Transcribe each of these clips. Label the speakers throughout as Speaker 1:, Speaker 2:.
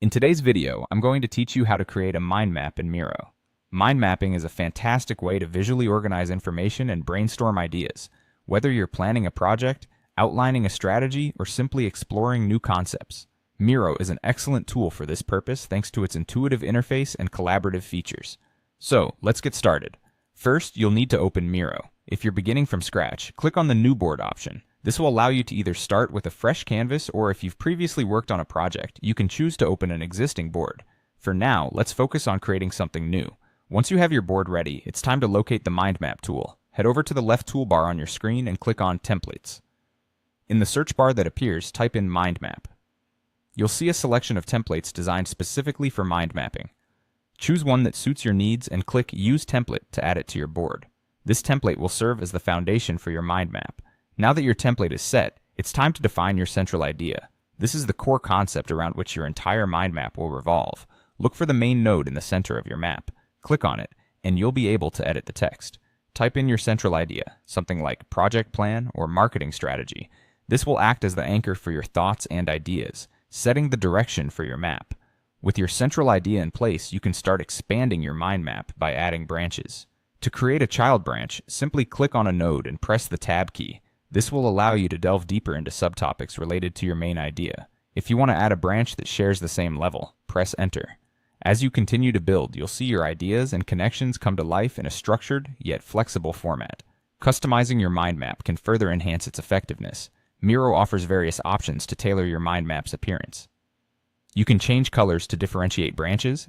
Speaker 1: In today's video, I'm going to teach you how to create a mind map in Miro. Mind mapping is a fantastic way to visually organize information and brainstorm ideas, whether you're planning a project, outlining a strategy, or simply exploring new concepts. Miro is an excellent tool for this purpose thanks to its intuitive interface and collaborative features. So, let's get started. First, you'll need to open Miro. If you're beginning from scratch, click on the New Board option. This will allow you to either start with a fresh canvas, or if you've previously worked on a project, you can choose to open an existing board. For now, let's focus on creating something new. Once you have your board ready, it's time to locate the Mind Map tool. Head over to the left toolbar on your screen and click on Templates. In the search bar that appears, type in Mind Map. You'll see a selection of templates designed specifically for mind mapping. Choose one that suits your needs and click Use Template to add it to your board. This template will serve as the foundation for your mind map. Now that your template is set, it's time to define your central idea. This is the core concept around which your entire mind map will revolve. Look for the main node in the center of your map. Click on it, and you'll be able to edit the text. Type in your central idea, something like project plan or marketing strategy. This will act as the anchor for your thoughts and ideas, setting the direction for your map. With your central idea in place, you can start expanding your mind map by adding branches. To create a child branch, simply click on a node and press the Tab key. This will allow you to delve deeper into subtopics related to your main idea. If you want to add a branch that shares the same level, press Enter. As you continue to build, you'll see your ideas and connections come to life in a structured, yet flexible format. Customizing your mind map can further enhance its effectiveness. Miro offers various options to tailor your mind map's appearance. You can change colors to differentiate branches,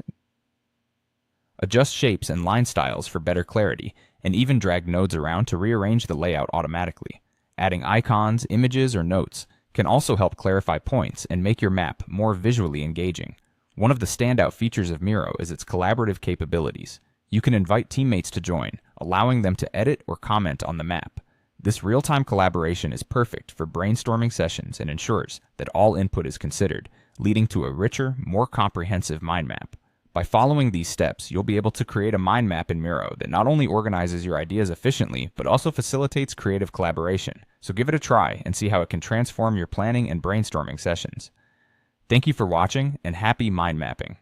Speaker 1: adjust shapes and line styles for better clarity, and even drag nodes around to rearrange the layout automatically. Adding icons, images, or notes can also help clarify points and make your map more visually engaging. One of the standout features of Miro is its collaborative capabilities. You can invite teammates to join, allowing them to edit or comment on the map. This real-time collaboration is perfect for brainstorming sessions and ensures that all input is considered, leading to a richer, more comprehensive mind map. By following these steps, you'll be able to create a mind map in Miro that not only organizes your ideas efficiently, but also facilitates creative collaboration. So give it a try and see how it can transform your planning and brainstorming sessions. Thank you for watching, and happy mind mapping.